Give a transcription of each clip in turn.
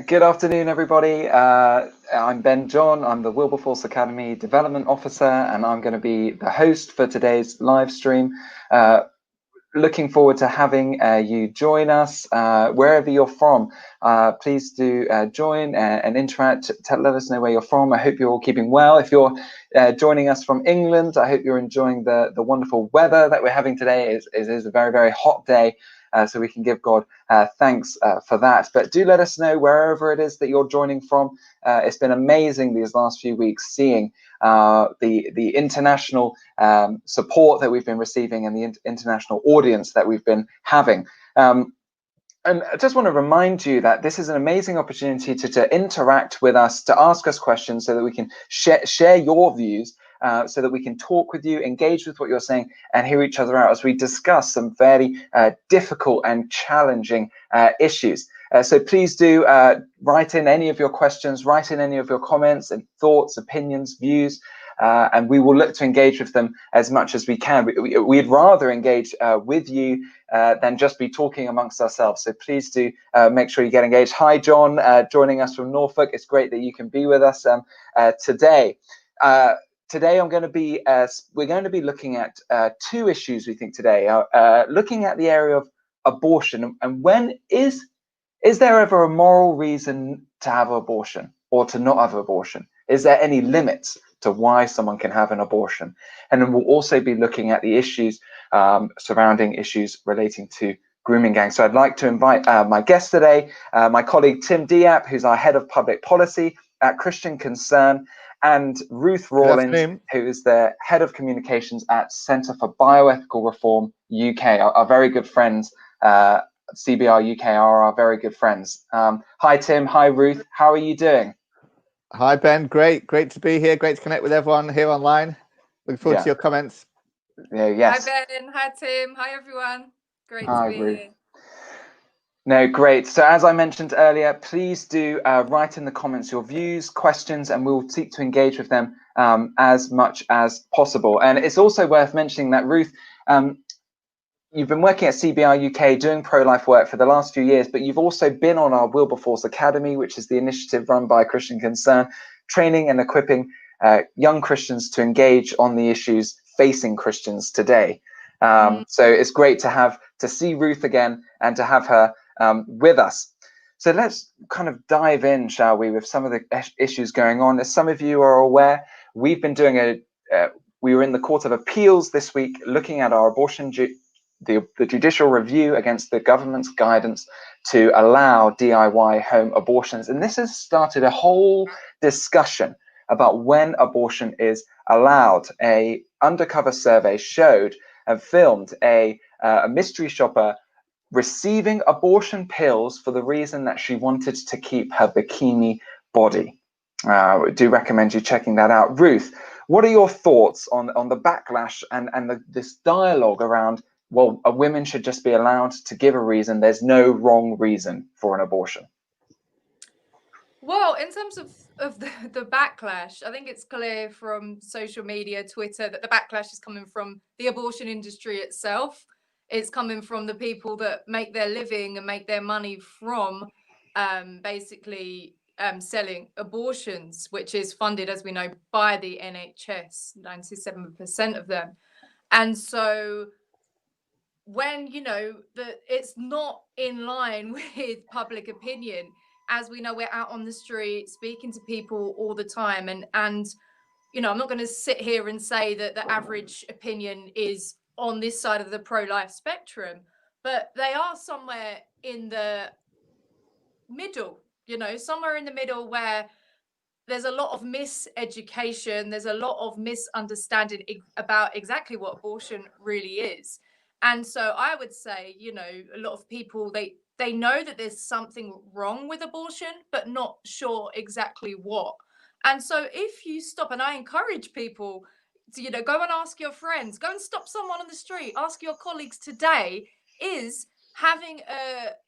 Good afternoon, everybody. I'm Ben John. I'm the Wilberforce Academy Development Officer, and I'm going to be the host for today's live stream. Looking forward to having you join us wherever you're from. Please do join and interact. Let us know where you're from. I hope you're all keeping well. If you're joining us from England, I hope you're enjoying the wonderful weather that we're having today. It is a very, very hot day. So we can give God thanks for that. But do let us know wherever it is that you're joining from. It's been amazing these last few weeks seeing the international support that we've been receiving and the international audience that we've been having. And I just want to remind you that this is an amazing opportunity to interact with us, to ask us questions so that we can share your views, so that we can talk with you, engage with what you're saying, and hear each other out as we discuss some very difficult and challenging issues. So please do write in any of your questions, write in any of your comments and thoughts, opinions, views, and we will look to engage with them as much as we can. We'd rather engage with you than just be talking amongst ourselves. So please do make sure you get engaged. Hi, John, joining us from Norfolk. It's great that you can be with us today. Today, we're going to be looking at two issues, we think, today. Looking at the area of abortion and when is there ever a moral reason to have an abortion or to not have an abortion? Is there any limits to why someone can have an abortion? And then we'll also be looking at the issues surrounding issues relating to grooming gangs. So I'd like to invite my guest today, my colleague Tim Dieppe, who's our head of public policy at Christian Concern, and Ruth Rawlins, who is the head of communications at Centre for Bioethical Reform UK. Our very good friends, CBR UK are our very good friends. Hi, Tim. Hi, Ruth. How are you doing? Hi, Ben. Great to be here. Great to connect with everyone here online. Looking forward to your comments. Yes. Hi, Ben. Hi, Tim. Hi, everyone. Great to be here. No, great. So as I mentioned earlier, please do write in the comments your views, questions, and we'll seek to engage with them as much as possible. And it's also worth mentioning that, Ruth, you've been working at CBR UK doing pro-life work for the last few years, but you've also been on our Wilberforce Academy, which is the initiative run by Christian Concern, training and equipping young Christians to engage on the issues facing Christians today. So it's great to see Ruth again and to have her with us. So let's kind of dive in, shall we, with some of the issues going on. As some of you are aware, we've been doing we were in the Court of Appeals this week looking at our abortion, the judicial review against the government's guidance to allow DIY home abortions. And this has started a whole discussion about when abortion is allowed. A undercover survey showed and filmed a mystery shopper receiving abortion pills for the reason that she wanted to keep her bikini body. I do recommend you checking that out. Ruth, what are your thoughts on the backlash and this dialogue around, well, a woman should just be allowed to give a reason? There's no wrong reason for an abortion. Well, in terms of the backlash, I think it's clear from social media, Twitter, that the backlash is coming from the abortion industry itself. It's coming from the people that make their living and make their money from basically selling abortions, which is funded, as we know, by the NHS, 97% of them. And so when, that it's not in line with public opinion, as we know, we're out on the street speaking to people all the time. And I'm not going to sit here and say that the average opinion is on this side of the pro-life spectrum, but they are somewhere in the middle, somewhere in the middle where there's a lot of miseducation, there's a lot of misunderstanding about exactly what abortion really is. And so I would say, a lot of people, they know that there's something wrong with abortion, but not sure exactly what. And so if you stop, and I encourage people to, go and ask your friends, go and stop someone on the street, ask your colleagues today, is having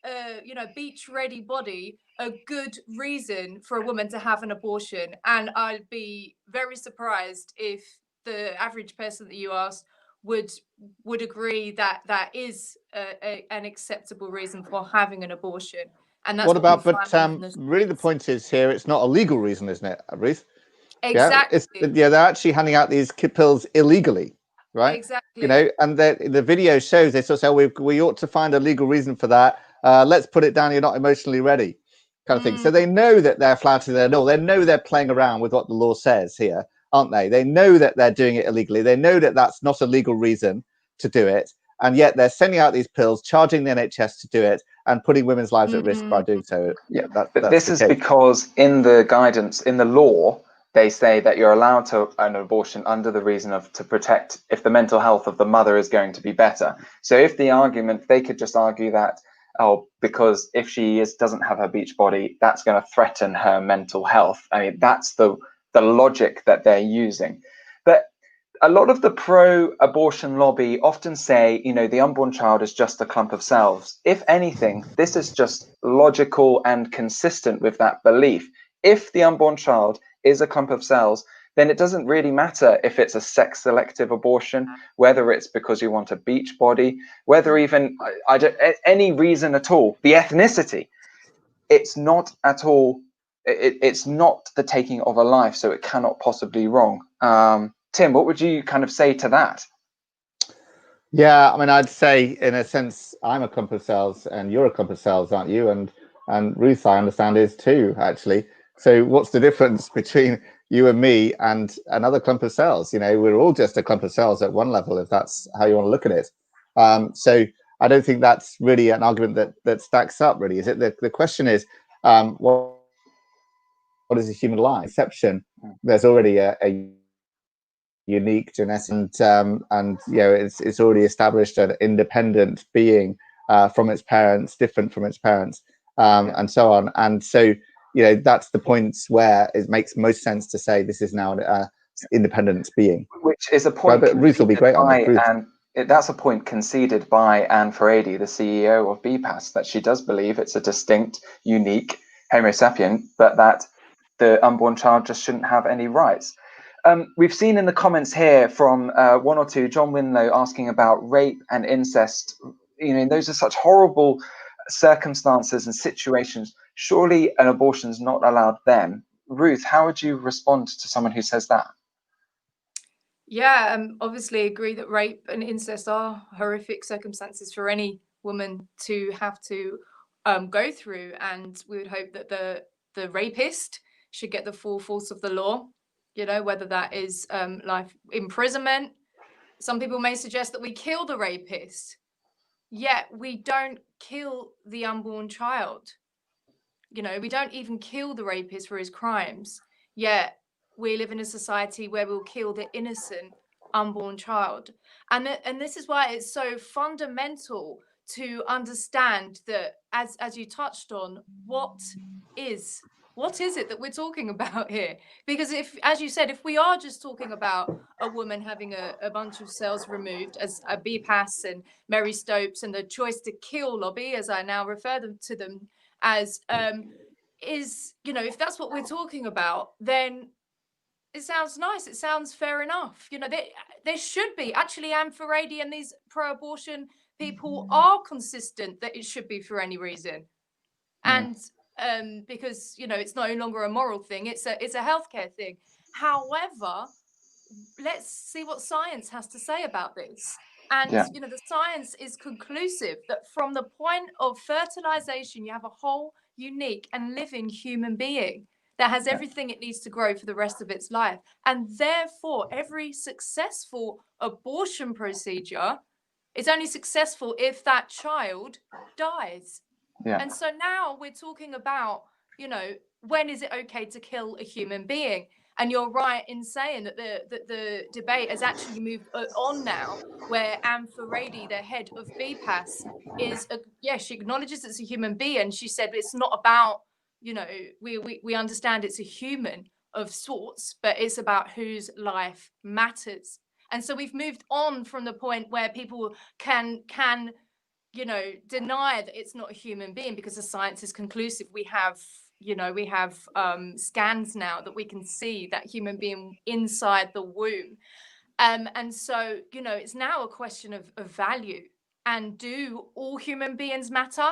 a beach ready body a good reason for a woman to have an abortion? And I'd be very surprised if the average person that you ask would agree that that is an acceptable reason for having an abortion. And that's what about, we but find in the really the streets. point is here, it's not a legal reason, isn't it, Ruth? Exactly. Yeah, they're actually handing out these pills illegally, right? Exactly. You know, and the video shows they sort of say, we ought to find a legal reason for that. Let's put it down. You're not emotionally ready, kind of thing. So they know that they're flouting their law. They know they're playing around with what the law says here, aren't they? They know that they're doing it illegally. They know that that's not a legal reason to do it, and yet they're sending out these pills, charging the NHS to do it, and putting women's lives at risk by doing so. Yeah, but this is because in the guidance, in the law, they say that you're allowed to an abortion under the reason of to protect if the mental health of the mother is going to be better. So if the argument, they could just argue that, oh, because if she doesn't have her beach body, that's going to threaten her mental health. I mean, that's the logic that they're using. But a lot of the pro-abortion lobby often say, you know, the unborn child is just a clump of cells. If anything, this is just logical and consistent with that belief. If the unborn child is a clump of cells, then it doesn't really matter if it's a sex-selective abortion, whether it's because you want a beach body, whether even any reason at all, the ethnicity. It's not at all. It's not the taking of a life, so it cannot possibly be wrong. Tim, what would you kind of say to that? Yeah, I mean, I'd say in a sense, I'm a clump of cells and you're a clump of cells, aren't you? And Ruth, I understand, is too, actually. So what's the difference between you and me and another clump of cells? You know, we're all just a clump of cells at one level, if that's how you want to look at it. So I don't think that's really an argument that stacks up, really, is it? The question is, what is a human life? Exception, there's already a unique genetic, and you know, it's already established an independent being from its parents, different from its parents, and so on. And so, you know, that's the point where it makes most sense to say this is now an independent being, which is a point. But Ruth will be great on it. And that's a point conceded by Anne Farady, the CEO of BPAS, that she does believe it's a distinct, unique Homo sapien, but that the unborn child just shouldn't have any rights. We've seen in the comments here from one or two, John Winlow asking about rape and incest. You know, those are such horrible circumstances and situations. Surely an abortion's not allowed then. Ruth, how would you respond to someone who says that? Yeah, obviously agree that rape and incest are horrific circumstances for any woman to have to go through, and we would hope that the rapist should get the full force of the law. You know, whether that is life imprisonment. Some people may suggest that we kill the rapist, yet we don't kill the unborn child. You know, we don't even kill the rapist for his crimes, yet we live in a society where we'll kill the innocent unborn child. And this is why it's so fundamental to understand that, as you touched on, what is it that we're talking about here? Because if, as you said, if we are just talking about a woman having a bunch of cells removed, as a BPAS and Mary Stopes and the choice to kill lobby, as I now refer to them as, is, you know, if that's what we're talking about, then it sounds nice. It sounds fair enough. You know, there should be. Actually, Anne Farady and these pro-abortion people are consistent that it should be for any reason. And because, you know, it's no longer a moral thing, it's a healthcare thing. However, let's see what science has to say about this. And you know, the science is conclusive that from the point of fertilization, you have a whole unique and living human being that has everything it needs to grow for the rest of its life. And therefore, every successful abortion procedure is only successful if that child dies. And so now we're talking about, you know, when is it okay to kill a human being? And you're right in saying that the debate has actually moved on now, where Anne Farady, the head of BPAS, is she acknowledges it's a human being. She said it's not about, you know, we understand it's a human of sorts, but it's about whose life matters. And so we've moved on from the point where people can you know, deny that it's not a human being because the science is conclusive. We have, you know, scans now that we can see that human being inside the womb. And so, you know, it's now a question of value. And do all human beings matter?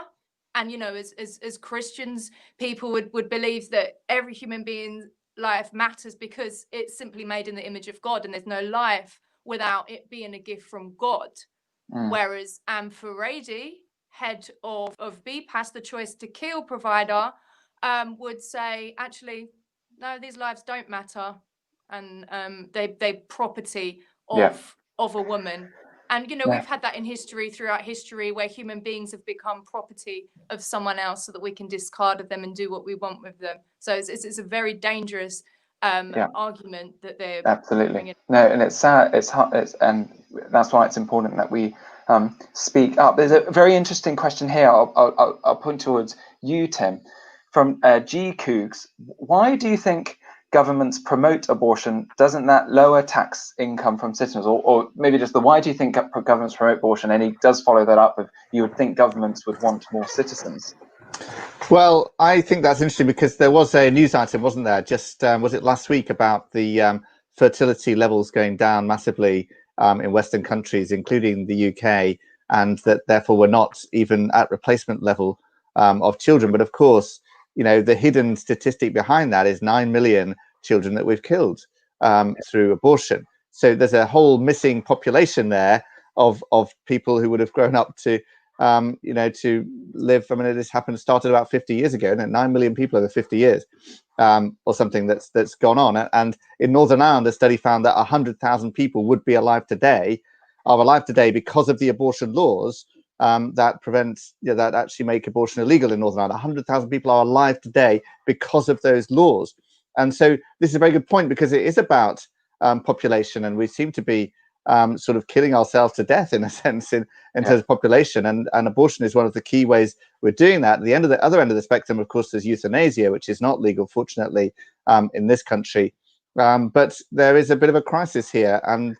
And as Christians, people would believe that every human being's life matters because it's simply made in the image of God, and there's no life without it being a gift from God. Whereas Anne Furedi, head of BPAS, the Choice to Kill provider, would say, actually, no, these lives don't matter, and they property of a woman. And we've had that in history, throughout history, where human beings have become property of someone else so that we can discard of them and do what we want with them. So it's a very dangerous argument that they're absolutely no, and it's sad. It's and that's why it's important that we speak up. There's a very interesting question here. I'll point towards you, Tim, from G Cougs. Why do you think governments promote abortion? Doesn't that lower tax income from citizens? Or maybe just why do you think governments promote abortion? And he does follow that up with, you would think governments would want more citizens. Well, I think that's interesting because there was a news item, wasn't there? Just was it last week, about the fertility levels going down massively in Western countries, including the UK, and that therefore we're not even at replacement level of children. But of course, the hidden statistic behind that is 9 million children that we've killed through abortion. So there's a whole missing population there of people who would have grown up to to live. I mean, this started about 50 years ago, and 9 million people over 50 years, or something that's gone on. And in Northern Ireland, a study found that 100,000 people would be alive today because of the abortion laws that prevent, that actually make abortion illegal in Northern Ireland. 100,000 people are alive today because of those laws. And so this is a very good point, because it is about population, and we seem to be sort of killing ourselves to death in a sense in terms of population, and abortion is one of the key ways we're doing that. At the other end of the spectrum, of course, there's euthanasia, which is not legal, fortunately, in this country, but there is a bit of a crisis here, and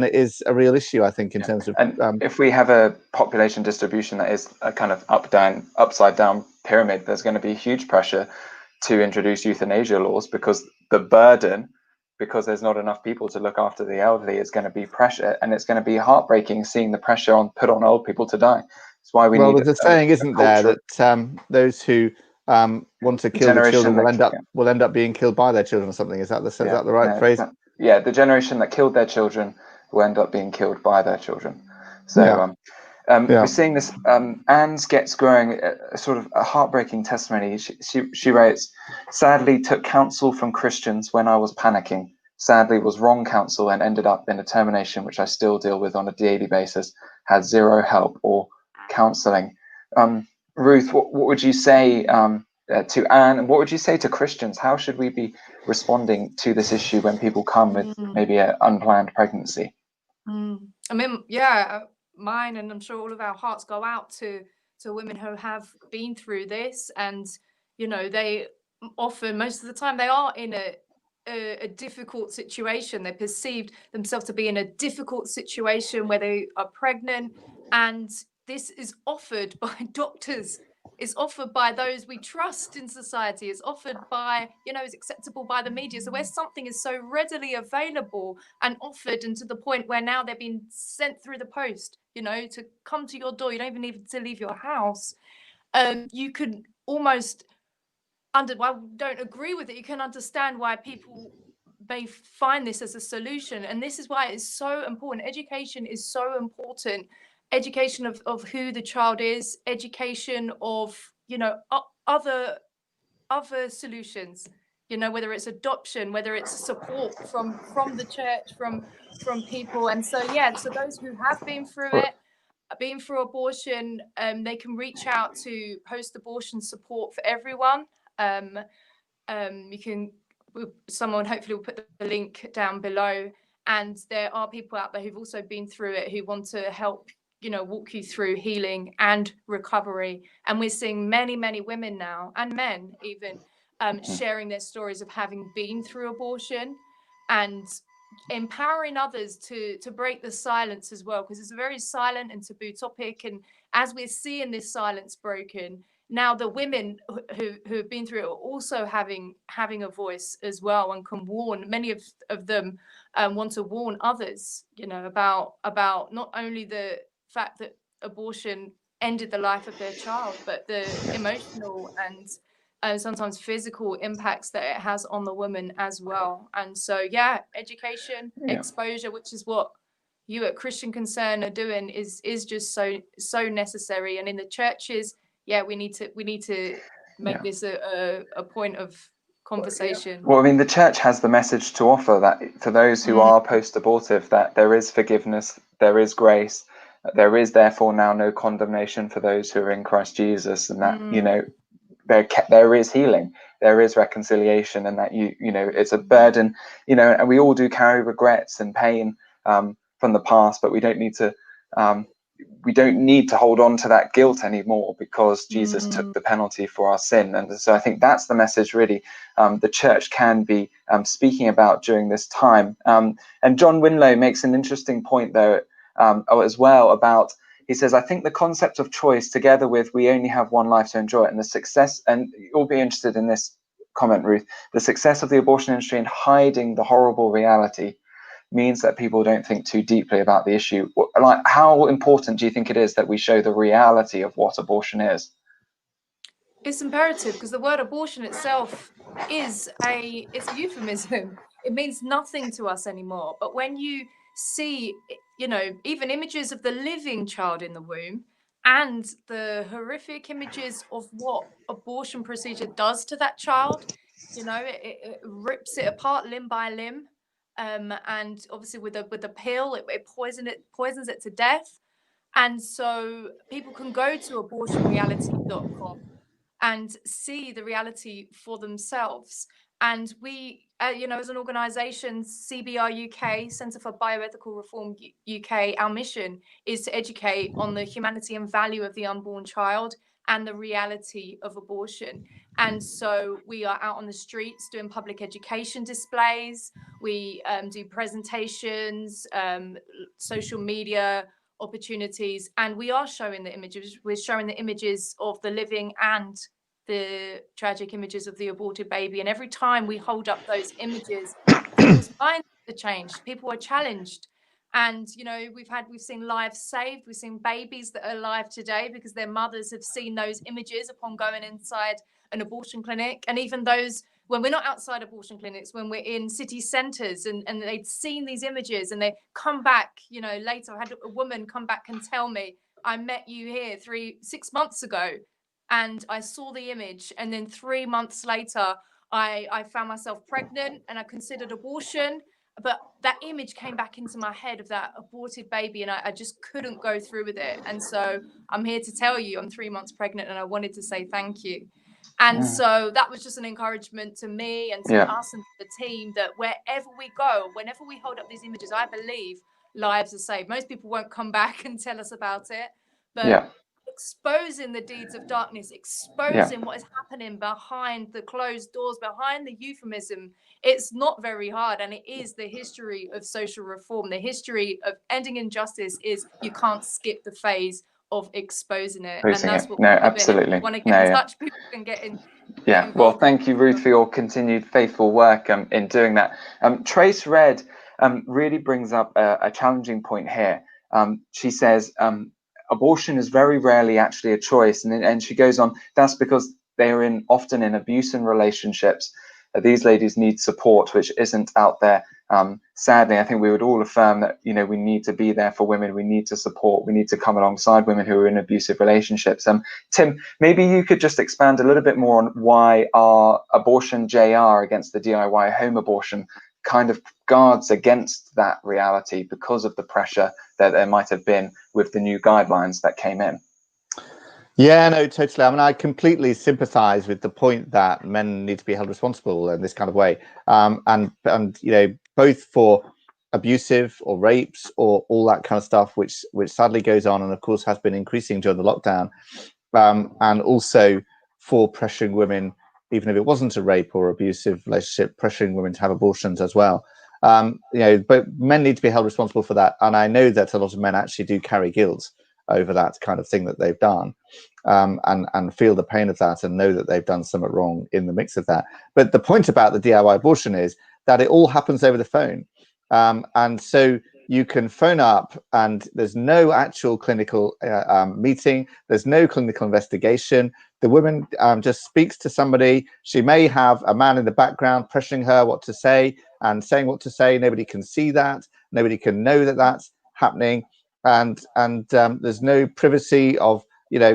it is a real issue, I think, in terms of. And if we have a population distribution that is a kind of upside down pyramid, there's going to be huge pressure to introduce euthanasia laws, because the burden, because there's not enough people to look after the elderly, is going to be pressure, and it's going to be heartbreaking seeing the pressure put on old people to die. That's why we need. Well, there's a saying, isn't there, that those who want to kill the children will end up being killed by their children or something. Is that the right phrase? The generation that killed their children will end up being killed by their children. So we're seeing this. Anne's gets growing, a sort of a heartbreaking testimony. She writes, "Sadly, took counsel from Christians when I was panicking. Sadly, was wrong counsel and ended up in a termination, which I still deal with on a daily basis. Had zero help or counselling." Ruth, what would you say to Anne, and what would you say to Christians? How should we be responding to this issue when people come with maybe an unplanned pregnancy? I mean, mine, and I'm sure all of our hearts go out to women who have been through this, and they often, most of the time, they are in a difficult situation. They perceived themselves to be in a difficult situation where they are pregnant, and this is offered by doctors, is offered by those we trust in society, is offered by, is acceptable by the media. So where something is so readily available and offered, and to the point where now they're being sent through the post, to come to your door, you don't even need to leave your house. You could almost I don't agree with it. You can understand why people may find this as a solution. And this is why it's so important. Education is so important. Education of who the child is, education of, other solutions, whether it's adoption, whether it's support from the church, from people. And so, so those who have been through it, been through abortion, they can reach out to post-abortion support for everyone. Someone hopefully will put the link down below, and there are people out there who've also been through it who want to help walk you through healing and recovery. And we're seeing many women now, and men even, sharing their stories of having been through abortion, and empowering others to break the silence as well, because it's a very silent and taboo topic. And as we're seeing this silence broken, now the women who have been through it are also having a voice as well, and can warn. Many of them want to warn others, about not only the fact that abortion ended the life of their child, but the emotional and sometimes physical impacts that it has on the woman as well. And so, yeah, education, exposure, which is what you at Christian Concern are doing, is just so necessary. And in the churches, we need to make this a point of conversation. Well, I mean, the church has the message to offer that to those who are post-abortive, that there is forgiveness, there is grace, there is therefore now no condemnation for those who are in Christ Jesus, and that there is healing, there is reconciliation, and that it's a burden, and we all do carry regrets and pain from the past, but we don't need to hold on to that guilt anymore, because Jesus took the penalty for our sin. And so I think that's the message really the church can be speaking about during this time. And John Winlow makes an interesting point though as well about, he says, I think the concept of choice, together with we only have one life to enjoy it, and the success, and you'll be interested in this comment, Ruth, the success of the abortion industry in hiding the horrible reality means that people don't think too deeply about the issue. Like, how important do you think it is that we show the reality of what abortion is? It's imperative, because the word abortion itself is a euphemism. It means nothing to us anymore. But when you see, even images of the living child in the womb and the horrific images of what abortion procedure does to that child, it rips it apart limb by limb. And obviously with a pill, it poisons it to death. And so people can go to abortionreality.com and see the reality for themselves. And we, as an organisation, CBR UK, Centre for Bioethical Reform UK, our mission is to educate on the humanity and value of the unborn child and the reality of abortion. And so we are out on the streets doing public education displays. We do presentations, social media opportunities, and we are showing the images. We're showing the images of the living and the tragic images of the aborted baby. And every time we hold up those images, people's minds are changed. People are challenged. And, we've seen lives saved. We've seen babies that are alive today because their mothers have seen those images upon going inside an abortion clinic. And even those, when we're not outside abortion clinics, when we're in city centres and they'd seen these images and they come back, later. I had a woman come back and tell me, I met you here 6 months ago and I saw the image. And then 3 months later, I found myself pregnant and I considered abortion. But that image came back into my head of that aborted baby, and I just couldn't go through with it. And so I'm here to tell you I'm 3 months pregnant, and I wanted to say thank you. And so that was just an encouragement to me and to us and the team, that wherever we go, whenever we hold up these images, I believe lives are saved. Most people won't come back and tell us about it, but exposing the deeds of darkness, exposing what is happening behind the closed doors, behind the euphemism, it's not very hard. And it is the history of social reform. The history of ending injustice is you can't skip the phase of exposing it. And that's what we're absolutely. Want to get in touch, people can get in. Well, thank you, Ruth, for your continued faithful work in doing that. Trace Red really brings up a challenging point here. She says abortion is very rarely actually a choice, and she goes on, that's because they are often in abusive relationships. These ladies need support, which isn't out there. Sadly, I think we would all affirm that we need to be there for women. We need to support. We need to come alongside women who are in abusive relationships. Tim, maybe you could just expand a little bit more on why our abortion JR against the DIY home abortion kind of guards against that reality because of the pressure that there might have been with the new guidelines that came in. Yeah, no, totally. I mean, I completely sympathise with the point that men need to be held responsible in this kind of way, and both for abusive or rapes or all that kind of stuff, which sadly goes on, and of course has been increasing during the lockdown, and also for pressuring women, even if it wasn't a rape or abusive relationship, pressuring women to have abortions as well. But men need to be held responsible for that, and I know that a lot of men actually do carry guilt over that kind of thing that they've done, and feel the pain of that and know that they've done something wrong in the mix of that. But the point about the DIY abortion is that it all happens over the phone, and so you can phone up and there's no actual clinical meeting. There's no clinical investigation. The woman just speaks to somebody. She may have a man in the background pressuring her what to say and saying what to say. Nobody can see that. Nobody can know that that's happening. And there's no privacy of,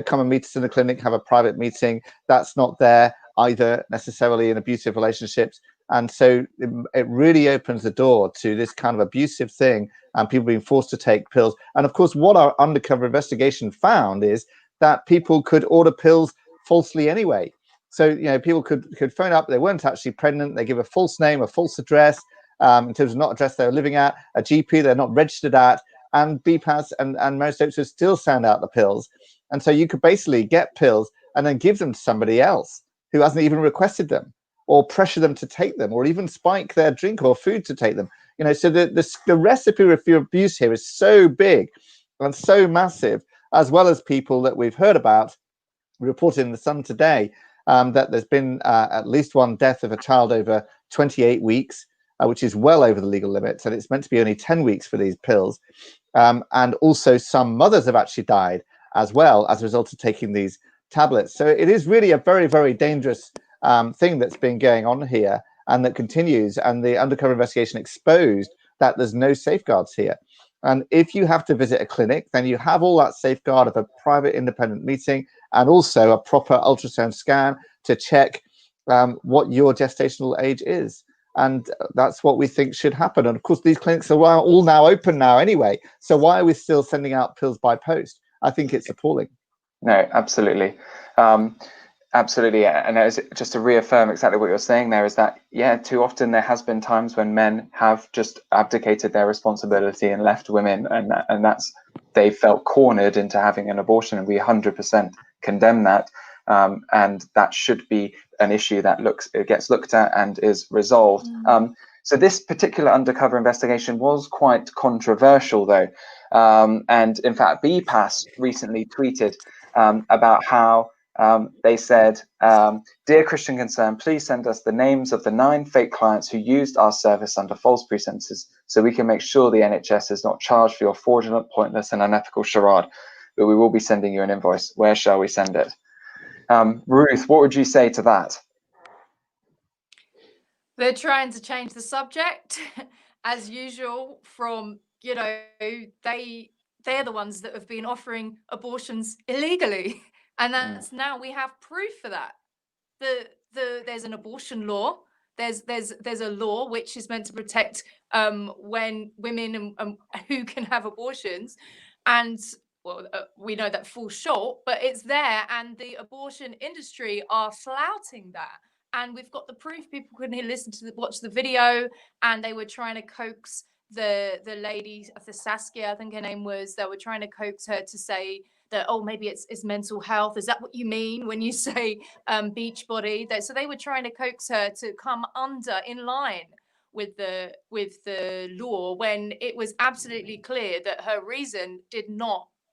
come and meet us in the clinic, have a private meeting. That's not there either necessarily in abusive relationships. And so it really opens the door to this kind of abusive thing and people being forced to take pills. And of course, what our undercover investigation found is that people could order pills falsely anyway. So, people could phone up, they weren't actually pregnant, they give a false name, a false address, in terms of not address they're living at, a GP they're not registered at, and BPAS and most doctors still send out the pills. And so you could basically get pills and then give them to somebody else who hasn't even requested them, or pressure them to take them, or even spike their drink or food to take them. So the recipe for abuse here is so big and so massive, as well as people that we've heard about, reported in the Sun today, that there's been at least one death of a child over 28 weeks, which is well over the legal limits, and it's meant to be only 10 weeks for these pills. And also some mothers have actually died as well as a result of taking these tablets. So it is really a very, very dangerous thing that's been going on here, and that continues. And the undercover investigation exposed that there's no safeguards here. And if you have to visit a clinic, then you have all that safeguard of a private independent meeting and also a proper ultrasound scan to check what your gestational age is. And that's what we think should happen. And of course, these clinics are all now open now anyway. So why are we still sending out pills by post? I think it's appalling. No, absolutely. Absolutely. And just to reaffirm exactly what you're saying there is that, too often there has been times when men have just abdicated their responsibility and left women, and that's, they felt cornered into having an abortion, and we 100% condemn that. And that should be an issue that gets looked at and is resolved. So this particular undercover investigation was quite controversial, though. And in fact, BPAS recently tweeted about how they said, "Dear Christian Concern, please send us the names of the 9 fake clients who used our service under false pretenses so we can make sure the NHS is not charged for your fraudulent, pointless and unethical charade. But we will be sending you an invoice. Where shall we send it?" Ruth, what would you say to that? They're trying to change the subject as usual from, they're the ones that have been offering abortions illegally. And that's now we have proof for that. There's an abortion law. There's a law which is meant to protect when women who can have abortions, and we know that falls short, but it's there, and the abortion industry are flouting that. And we've got the proof. People can watch the video, and they were trying to coax the lady, the Saskia, I think her name was. They were trying to coax her to say that, oh, maybe it's mental health. Is that what you mean when you say beach body? So they were trying to coax her to come in line with the law, when it was absolutely clear that her reason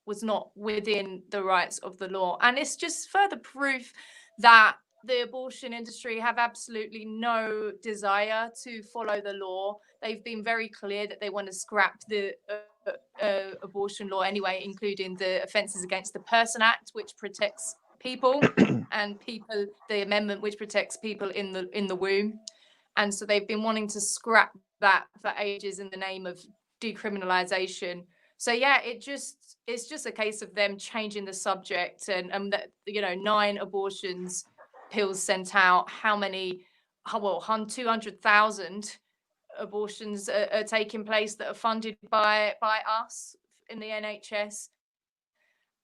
was not within the rights of the law. And it's just further proof that the abortion industry have absolutely no desire to follow the law. They've been very clear that they want to scrap the abortion law anyway, including the Offences Against the Person Act, which protects people, and the amendment which protects people in the womb. And so they've been wanting to scrap that for ages in the name of decriminalisation. So it's just a case of them changing the subject, and that 9 abortions pills sent out. How many? 200,000 abortions are taking place that are funded by us in the NHS,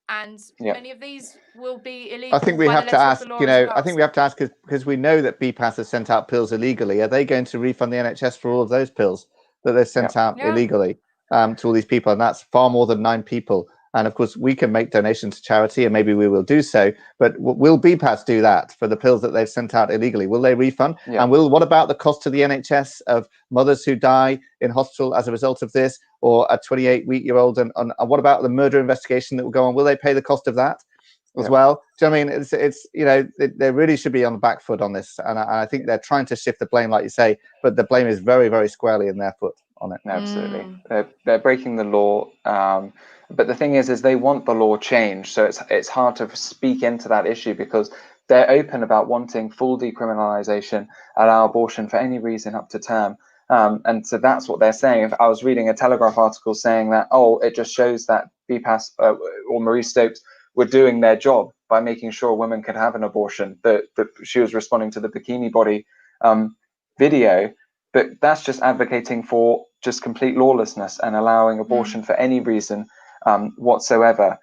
and many of these will be illegal. I think we have to ask. I think we have to ask, because we know that BPAS has sent out pills illegally. Are they going to refund the NHS for all of those pills that they've sent out illegally to all these people? And that's far more than 9 people. And of course, we can make donations to charity, and maybe we will do so. But will BPAS do that for the pills that they've sent out illegally? Will they refund? And what about the cost to the NHS of mothers who die in hospital as a result of this, or a 28-week-old? And what about the murder investigation that will go on? Will they pay the cost of that as well? Do you know what I mean? It's they really should be on the back foot on this. And I think they're trying to shift the blame, like you say, but the blame is very, very squarely in their foot on it. No, absolutely. They're breaking the law. But the thing is they want the law changed. So it's hard to speak into that issue because they're open about wanting full decriminalization, allow abortion for any reason up to term. And so that's what they're saying. If I was reading a Telegraph article saying that, it just shows that BPAS or Marie Stopes were doing their job by making sure women could have an abortion. That she was responding to the Bikini Body video, but that's just advocating for just complete lawlessness and allowing abortion for any reason whatsoever.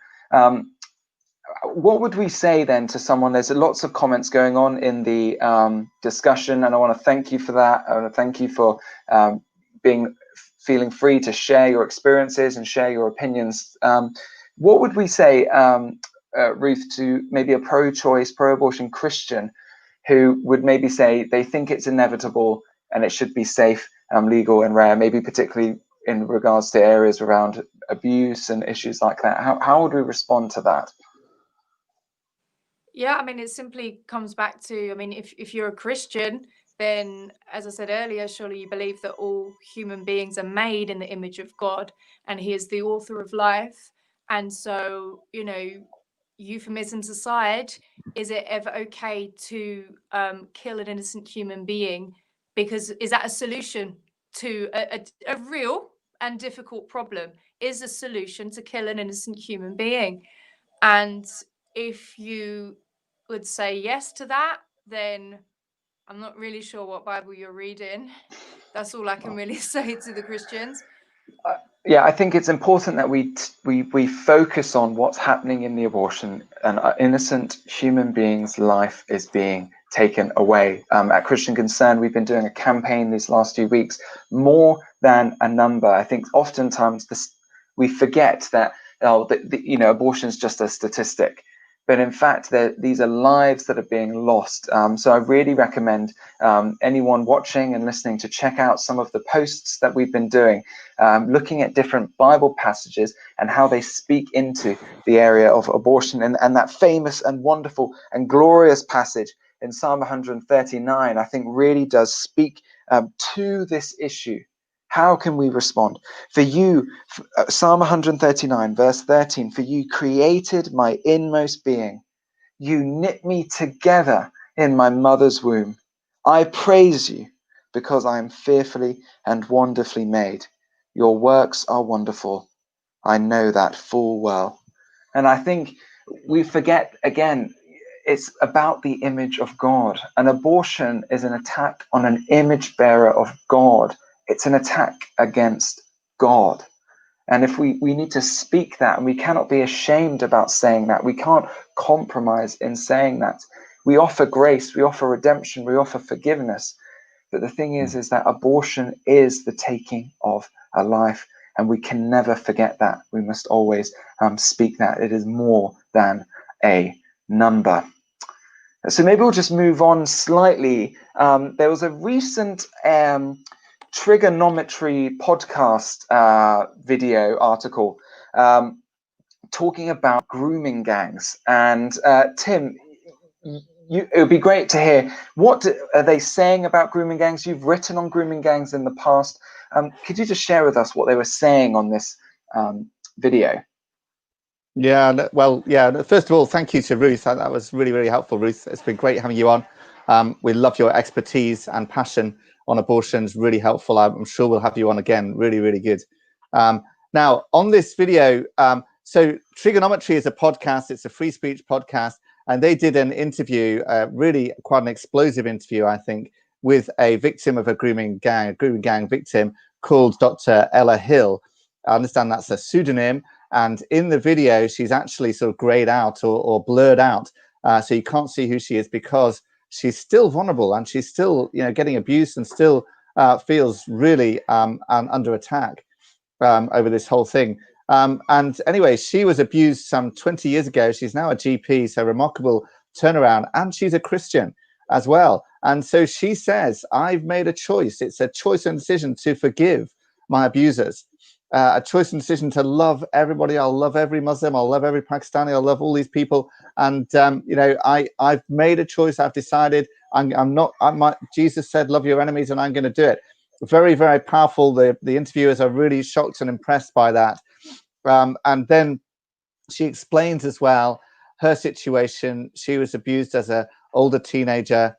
What would we say then to someone? There's lots of comments going on in the discussion, and I want to thank you for that. I want to thank you for feeling free to share your experiences and share your opinions. What would we say, Ruth, to maybe a pro-choice, pro-abortion Christian who would maybe say they think it's inevitable and it should be safe, legal and rare, maybe particularly in regards to areas around abuse and issues like that? How would we respond to that? Yeah, I mean, it simply comes back to, I mean, if you're a Christian, then, as I said earlier, surely you believe that all human beings are made in the image of God and he is the author of life. And so, you know, euphemisms aside, is it ever okay to kill an innocent human being? Because is that a solution to a real and difficult problem? Is a solution to kill an innocent human being? And if you would say yes to that, then I'm not really sure what Bible you're reading. That's all I can really say to the Christians. Yeah, I think it's important that we focus on what's happening in the abortion. An innocent human being's life is being taken away. At Christian Concern, we've been doing a campaign these last few weeks, more than a number. I think oftentimes we forget that abortion is just a statistic. But in fact, these are lives that are being lost. So I really recommend anyone watching and listening to check out some of the posts that we've been doing, looking at different Bible passages and how they speak into the area of abortion. And that famous and wonderful and glorious passage in Psalm 139, I think really does speak to this issue. How can we respond? For you, Psalm 139, verse 13, for you created my inmost being. You knit me together in my mother's womb. I praise you because I am fearfully and wonderfully made. Your works are wonderful. I know that full well. And I think we forget, again, it's about the image of God. An abortion is an attack on an image bearer of God. It's an attack against God. And if we need to speak that, and we cannot be ashamed about saying that, we can't compromise in saying that. We offer grace, we offer redemption, we offer forgiveness. But the thing is that abortion is the taking of a life, and we can never forget that. We must always speak that. It is more than a number. So maybe we'll just move on slightly. There was a recent trigonometry podcast video article talking about grooming gangs. And Tim, it would be great to hear, what are they saying about grooming gangs? You've written on grooming gangs in the past. Could you just share with us what they were saying on this video? Yeah, well, yeah, first of all, thank you to Ruth. That was really, really helpful, Ruth. It's been great having you on. We love your expertise and passion on abortions, really helpful. I'm sure we'll have you on again. Really, really good. Now, on this video, so Trigonometry is a podcast. It's a free speech podcast. And they did an interview, really quite an explosive interview, I think, with a victim of a grooming gang victim called Dr. Ella Hill. I understand that's a pseudonym. And in the video, she's actually sort of grayed out or blurred out. So you can't see who she is because she's still vulnerable and she's still, getting abused and still feels really under attack over this whole thing. And anyway, she was abused some 20 years ago. She's now a GP, so remarkable turnaround. And she's a Christian as well. And so she says, I've made a choice. It's a choice and decision to forgive my abusers. A choice and decision to love everybody. I'll love every Muslim. I'll love every Pakistani. I'll love all these people. And, I've made a choice. I've decided I'm not, Jesus said, love your enemies, and I'm going to do it. very, very powerful. The interviewers are really shocked and impressed by that. And then she explains as well her situation. She was abused as an older teenager,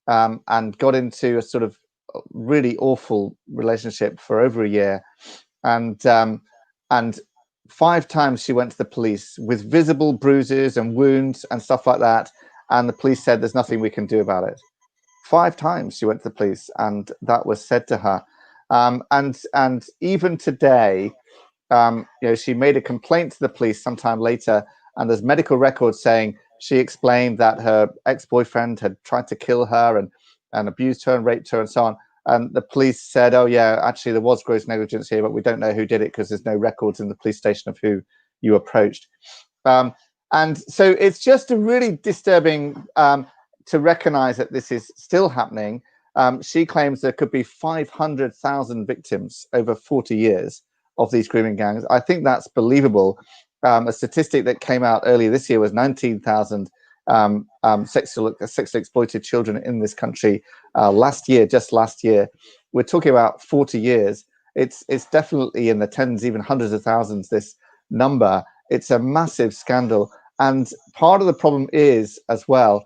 and got into a sort of really awful relationship for over a year. And 5 times she went to the police with visible bruises and wounds and stuff like that. And the police said, there's nothing we can do about it. 5 times she went to the police, and that was said to her. And even today, she made a complaint to the police sometime later, and there's medical records saying she explained that her ex-boyfriend had tried to kill her and abused her and raped her and so on. And the police said, oh yeah, actually there was gross negligence here, but we don't know who did it because there's no records in the police station of who you approached. And so it's just a really disturbing to recognize that this is still happening. She claims there could be 500,000 victims over 40 years of these grooming gangs. I think that's believable. A statistic that came out earlier this year was 19,000 sexually exploited children in this country just last year. We're talking about 40 years. It's definitely in the tens, even hundreds of thousands, this number. It's a massive scandal. And part of the problem is as well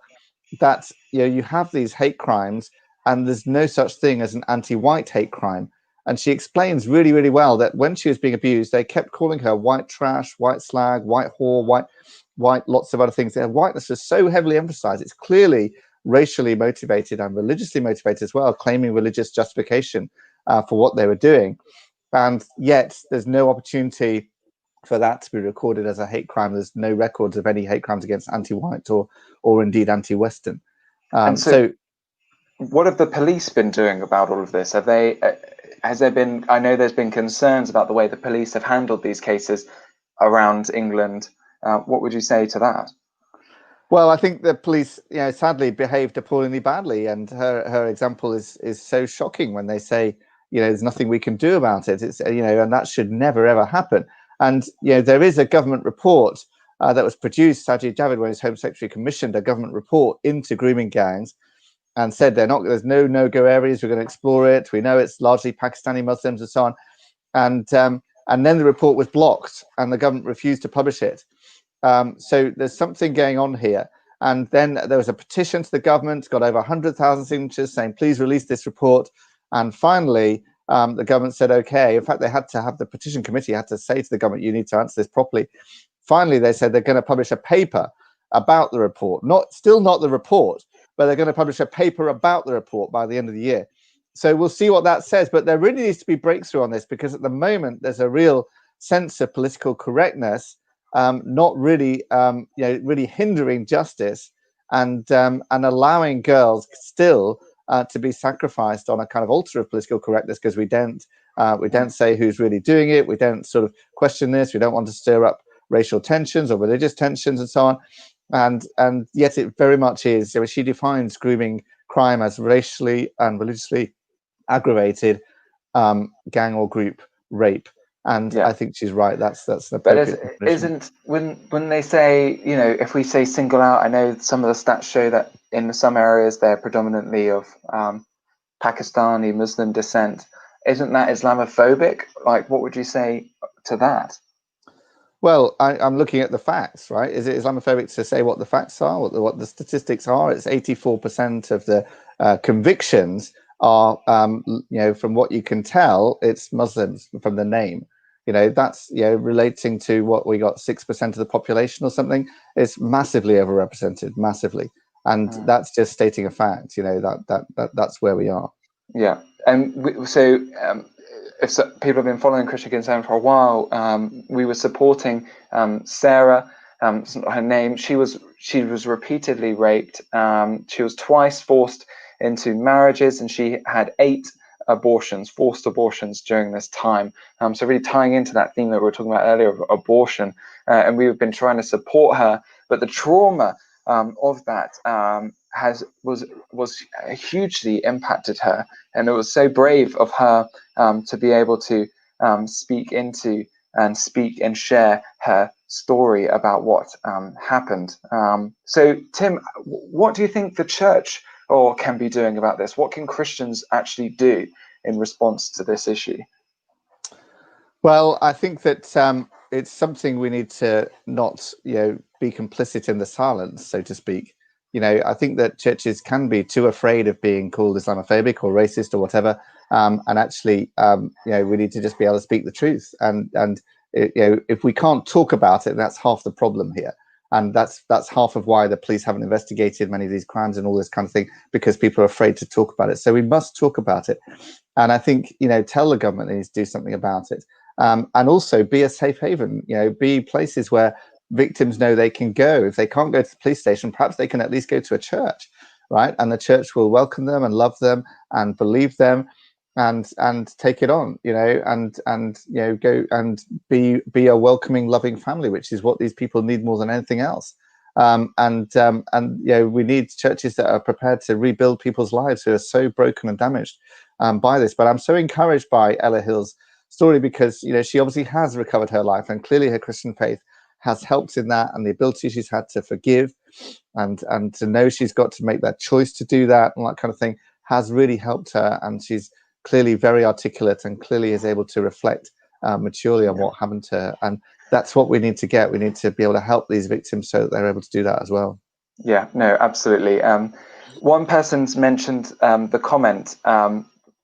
that you have these hate crimes, and there's no such thing as an anti-white hate crime. And she explains really, really well that when she was being abused, they kept calling her white trash, white slag, white whore, white, lots of other things. Their whiteness is so heavily emphasized. It's clearly racially motivated and religiously motivated as well, claiming religious justification for what they were doing. And yet there's no opportunity for that to be recorded as a hate crime. There's no records of any hate crimes against anti-white or indeed anti-Western. And so what have the police been doing about all of this? Have they, has there been, I know there's been concerns about the way the police have handled these cases around England. What would you say to that? Well, I think the police, sadly behaved appallingly badly. And her example is so shocking when they say, there's nothing we can do about it. It's, and that should never, ever happen. And, there is a government report that was produced. Sajid Javid, when his Home Secretary, commissioned a government report into grooming gangs and said there's no-go areas. We're going to explore it. We know it's largely Pakistani Muslims and so on. And then the report was blocked and the government refused to publish it. So there's something going on here. And then there was a petition to the government, got over 100,000 signatures saying, please release this report. And finally, the government said, okay. In fact, they had to have the petition committee had to say to the government, you need to answer this properly. Finally, they said they're going to publish a paper about the report, still not the report, but they're going to publish a paper about the report by the end of the year. So we'll see what that says. But there really needs to be breakthrough on this, because at the moment there's a real sense of political correctness, not really, really hindering justice and allowing girls still to be sacrificed on a kind of altar of political correctness, because we don't say who's really doing it. We don't sort of question this. We don't want to stir up racial tensions or religious tensions and so on. And yet it very much is. She defines grooming crime as racially and religiously aggravated gang or group rape. And I think she's right. That's the appropriate. But isn't when they say, if we say single out, I know some of the stats show that in some areas they're predominantly of Pakistani Muslim descent. Isn't that Islamophobic? Like, what would you say to that? Well, I'm looking at the facts, right? Is it Islamophobic to say what the facts are, what the statistics are? It's 84% of the convictions are, from what you can tell, it's Muslims from the name. That's, relating to what we got 6% of the population or something. It's massively overrepresented, massively. And that's just stating a fact, that's where we are. Yeah. And if people have been following Christian Concern for a while, we were supporting Sarah. It's not her name. She was repeatedly raped. She was twice forced into marriages, and she had 8 forced abortions during this time. So really tying into that theme that we were talking about earlier of abortion, and we've been trying to support her, but the trauma of that was hugely impacted her, and it was so brave of her to be able to speak into and speak and share her story about what happened. So Tim, what do you think the church can be doing about this? What can Christians actually do in response to this issue? Well, I think that it's something we need to not, be complicit in the silence, so to speak. I think that churches can be too afraid of being called Islamophobic or racist or whatever, and actually, we need to just be able to speak the truth. And if we can't talk about it, that's half the problem here. And that's half of why the police haven't investigated many of these crimes and all this kind of thing, because people are afraid to talk about it. So we must talk about it. And I think, tell the government they need to do something about it. And also be a safe haven, be places where victims know they can go. If they can't go to the police station, perhaps they can at least go to a church, right? And the church will welcome them and love them and believe them and take it on, and go and be a welcoming, loving family, which is what these people need more than anything else. We need churches that are prepared to rebuild people's lives who are so broken and damaged by this. But I'm so encouraged by Ella Hill's story, because she obviously has recovered her life, and clearly her Christian faith has helped in that, and the ability she's had to forgive and to know she's got to make that choice to do that and that kind of thing has really helped her. And she's clearly very articulate and clearly is able to reflect maturely on what happened to her. And that's what we need to get. We need to be able to help these victims so that they're able to do that as well. Yeah, no, absolutely. One person's mentioned the comment,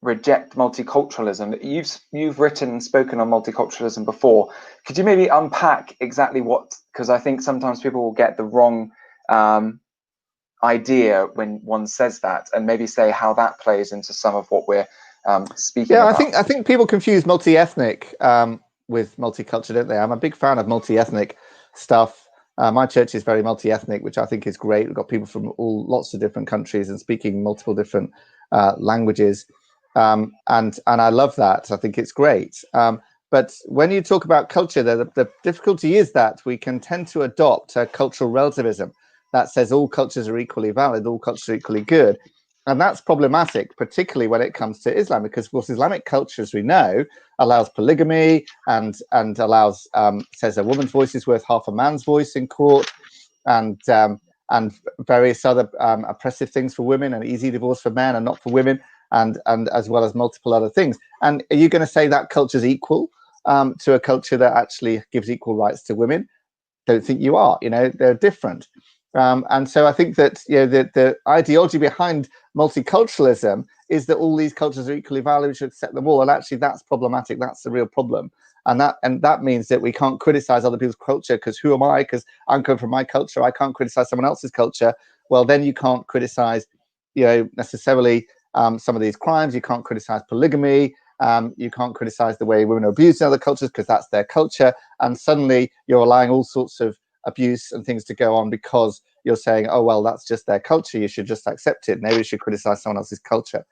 reject multiculturalism. You've written and spoken on multiculturalism before. Could you maybe unpack exactly what, because I think sometimes people will get the wrong idea when one says that, and maybe say how that plays into some of what we're speaking about. I think people confuse multi-ethnic with multicultural, don't they? I'm a big fan of multi-ethnic stuff. My church is very multi-ethnic, which I think is great. We've got people from lots of different countries and speaking multiple different languages. And I love that. I think it's great. But when you talk about culture, the difficulty is that we can tend to adopt a cultural relativism that says all cultures are equally valid, all cultures are equally good. And that's problematic, particularly when it comes to Islam, because of course Islamic culture, as we know, allows polygamy and allows says a woman's voice is worth half a man's voice in court, and various other oppressive things for women, and easy divorce for men and not for women, and as well as multiple other things. And are you going to say that culture is equal to a culture that actually gives equal rights to women? Don't think you are. They're different. And so I think that the ideology behind multiculturalism is that all these cultures are equally valid, we should accept them all. And actually that's problematic. That's the real problem. And that means that we can't criticize other people's culture, because who am I? Because I'm coming from my culture. I can't criticize someone else's culture. Well, then you can't criticize, necessarily some of these crimes. You can't criticize polygamy. You can't criticize the way women are abused in other cultures, because that's their culture. And suddenly you're allowing all sorts of abuse and things to go on because you're saying, oh, well, that's just their culture. You should just accept it. Maybe you should criticize someone else's culture.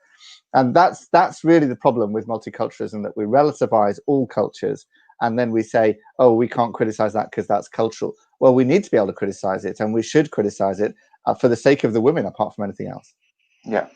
And that's really the problem with multiculturalism, that we relativize all cultures. And then we say, oh, we can't criticize that because that's cultural. Well, we need to be able to criticize it, and we should criticize it for the sake of the women, apart from anything else. Yeah,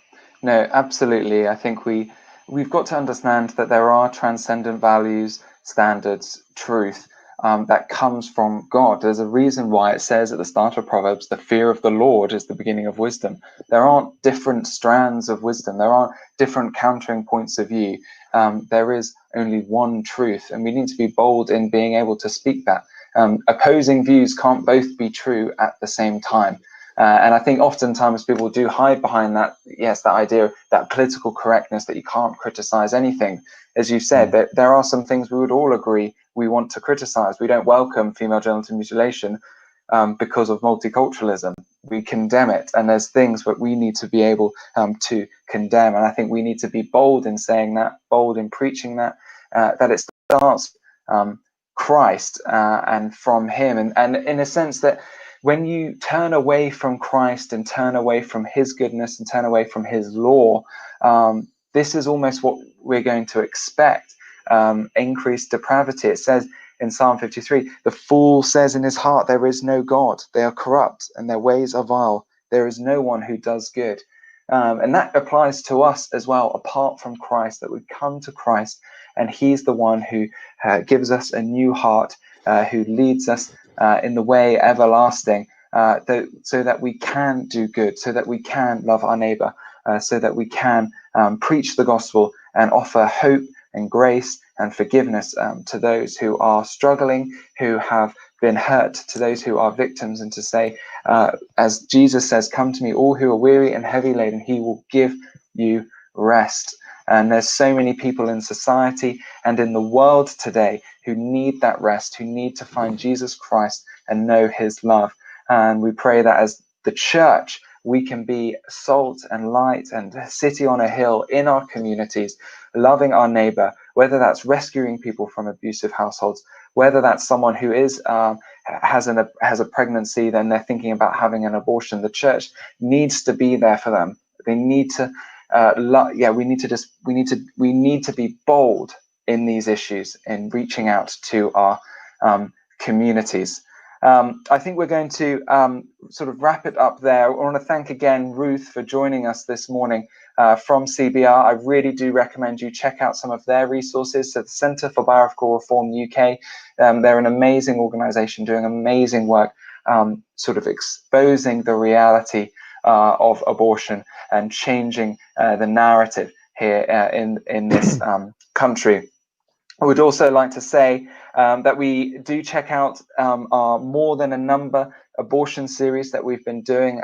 no, absolutely. I think we've got to understand that there are transcendent values, standards, truth that comes from God. There's a reason why it says at the start of Proverbs, the fear of the Lord is the beginning of wisdom. There aren't different strands of wisdom. There aren't different countering points of view. There is only one truth, and we need to be bold in being able to speak that. Opposing views can't both be true at the same time. And I think oftentimes people do hide behind that, that idea, that political correctness, that you can't criticize anything. As you said, that there are some things we would all agree we want to criticize. We don't welcome female genital mutilation because of multiculturalism. We condemn it. And there's things that we need to be able to condemn. And I think we need to be bold in saying that, bold in preaching that it starts Christ and from him. And in a sense that when you turn away from Christ and turn away from his goodness and turn away from his law, this is almost what we're going to expect, increased depravity. It says in Psalm 53, the fool says in his heart, there is no God. They are corrupt and their ways are vile. There is no one who does good. And that applies to us as well, apart from Christ, that we come to Christ and he's the one who gives us a new heart, who leads us in the way everlasting, so that we can do good, so that we can love our neighbor, so that we can preach the gospel and offer hope and grace and forgiveness to those who are struggling, who have been hurt, to those who are victims, and to say, as Jesus says, come to me, all who are weary and heavy laden, he will give you rest. And there's so many people in society and in the world today who need that rest, who need to find Jesus Christ and know his love. And we pray that as the church, we can be salt and light and a city on a hill in our communities, loving our neighbor, whether that's rescuing people from abusive households, whether that's someone who is has a pregnancy, then they're thinking about having an abortion. The church needs to be there for them. They need to we need to be bold in these issues, in reaching out to our communities. I think we're going to sort of wrap it up there. I want to thank again Ruth for joining us this morning from CBR. I really do recommend you check out some of their resources. So the Centre for Bioethical Reform UK, they're an amazing organisation doing amazing work, sort of exposing the reality of abortion and changing the narrative here in this country. I would also like to say that we do check out our More Than a Number abortion series that we've been doing.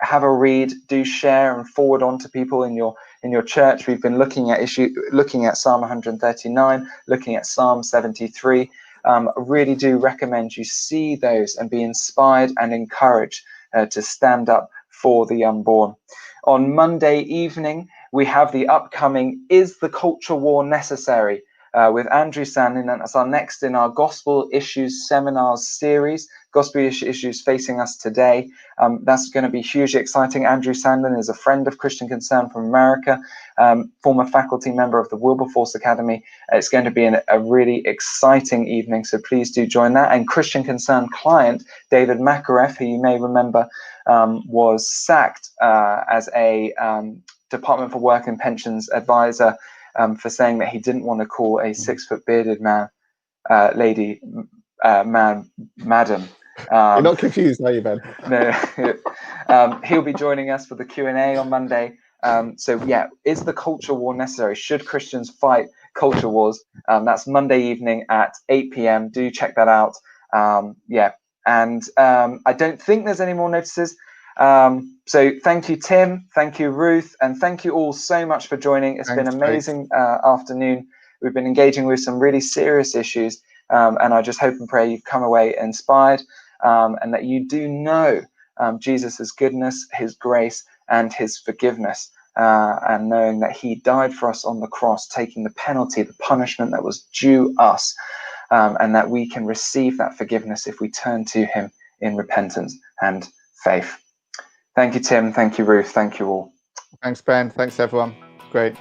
Have a read, do share and forward on to people in your church. We've been looking at Psalm 139, looking at Psalm 73. I really do recommend you see those and be inspired and encouraged to stand up for the unborn. On Monday evening, we have the upcoming Is the Culture War Necessary? With Andrew Sandin, and that's our next in our Gospel Issues Seminars series, Gospel Issues Facing Us Today. That's going to be hugely exciting. Andrew Sandin is a friend of Christian Concern from America, former faculty member of the Wilberforce Academy. It's going to be a really exciting evening, so please do join that. And Christian Concern client David Makarev, who you may remember was sacked as a Department for Work and Pensions advisor for saying that he didn't want to call a 6-foot bearded man, madam. You're not confused, are you, Ben? No. He'll be joining us for the Q&A on Monday. So yeah, is the culture war necessary? Should Christians fight culture wars? That's Monday evening at 8 p.m. Do check that out. Yeah, and I don't think there's any more notices. So thank you, Tim, thank you, Ruth, and thank you all so much for joining. It's been an amazing afternoon. We've been engaging with some really serious issues, and I just hope and pray you've come away inspired, and that you do know Jesus's goodness, his grace, and his forgiveness, and knowing that he died for us on the cross, taking the penalty, the punishment that was due us, and that we can receive that forgiveness if we turn to him in repentance and faith. Thank you, Tim. Thank you, Ruth. Thank you all. Thanks, Ben. Thanks, everyone. Great.